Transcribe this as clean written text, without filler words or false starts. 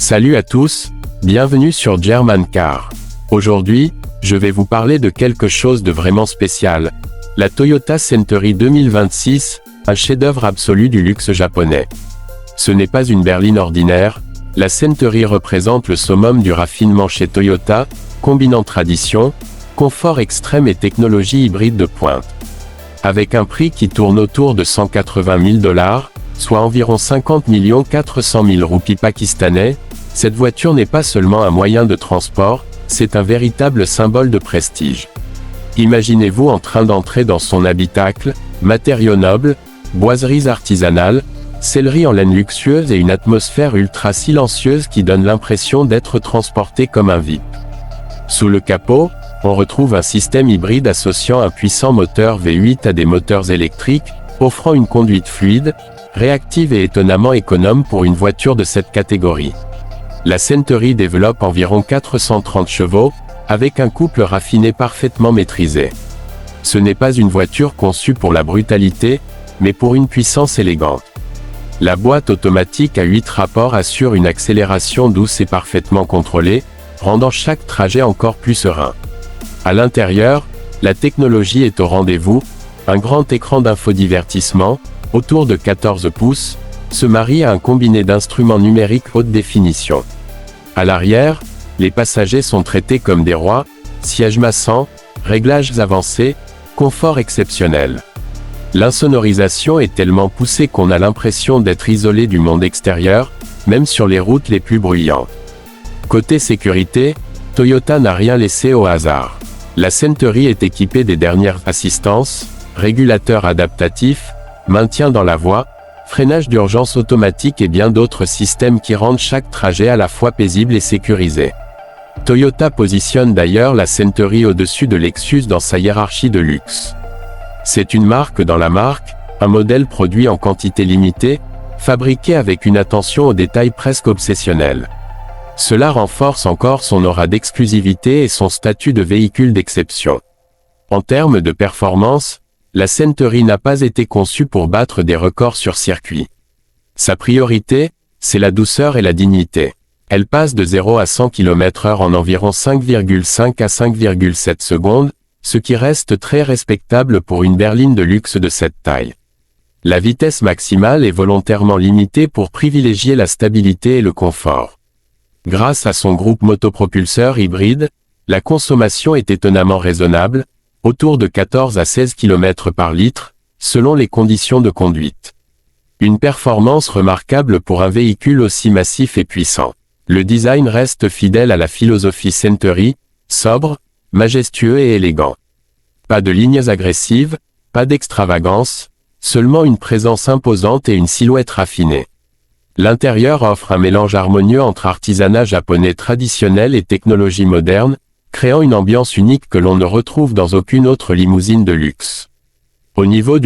Salut à tous, bienvenue sur German-Car. Aujourd'hui, je vais vous parler de quelque chose de vraiment spécial. La Toyota Century 2026, un chef-d'œuvre absolu du luxe japonais. Ce n'est pas une berline ordinaire, la Century représente le summum du raffinement chez Toyota, combinant tradition, confort extrême et technologie hybride de pointe. Avec un prix qui tourne autour de 180 000 $, soit environ 50 400 000 roupies pakistanais, cette voiture n'est pas seulement un moyen de transport, c'est un véritable symbole de prestige. Imaginez-vous en train d'entrer dans son habitacle, matériaux nobles, boiseries artisanales, sellerie en laine luxueuse et une atmosphère ultra silencieuse qui donne l'impression d'être transporté comme un VIP. Sous le capot, on retrouve un système hybride associant un puissant moteur V8 à des moteurs électriques, offrant une conduite fluide, réactive et étonnamment économe pour une voiture de cette catégorie. La Century développe environ 430 chevaux, avec un couple raffiné parfaitement maîtrisé. Ce n'est pas une voiture conçue pour la brutalité, mais pour une puissance élégante. La boîte automatique à 8 rapports assure une accélération douce et parfaitement contrôlée, rendant chaque trajet encore plus serein. À l'intérieur, la technologie est au rendez-vous, un grand écran d'infodivertissement, autour de 14 pouces, se marie à un combiné d'instruments numériques haute définition. À l'arrière, les passagers sont traités comme des rois, sièges massants, réglages avancés, confort exceptionnel. L'insonorisation est tellement poussée qu'on a l'impression d'être isolé du monde extérieur, même sur les routes les plus bruyantes. Côté sécurité, Toyota n'a rien laissé au hasard. La Century est équipée des dernières assistances, régulateurs adaptatifs, maintien dans la voie, freinage d'urgence automatique et bien d'autres systèmes qui rendent chaque trajet à la fois paisible et sécurisé. Toyota positionne d'ailleurs la Century au-dessus de Lexus dans sa hiérarchie de luxe. C'est une marque dans la marque, un modèle produit en quantité limitée, fabriqué avec une attention aux détails presque obsessionnelle. Cela renforce encore son aura d'exclusivité et son statut de véhicule d'exception. En termes de performance, la Century n'a pas été conçue pour battre des records sur circuit. Sa priorité, c'est la douceur et la dignité. Elle passe de 0 à 100 km/h en environ 5,5 à 5,7 secondes, ce qui reste très respectable pour une berline de luxe de cette taille. La vitesse maximale est volontairement limitée pour privilégier la stabilité et le confort. Grâce à son groupe motopropulseur hybride, la consommation est étonnamment raisonnable, autour de 14 à 16 km par litre, selon les conditions de conduite. Une performance remarquable pour un véhicule aussi massif et puissant. Le design reste fidèle à la philosophie Century, sobre, majestueux et élégant. Pas de lignes agressives, pas d'extravagance, seulement une présence imposante et une silhouette raffinée. L'intérieur offre un mélange harmonieux entre artisanat japonais traditionnel et technologie moderne, créant une ambiance unique que l'on ne retrouve dans aucune autre limousine de luxe. Au niveau du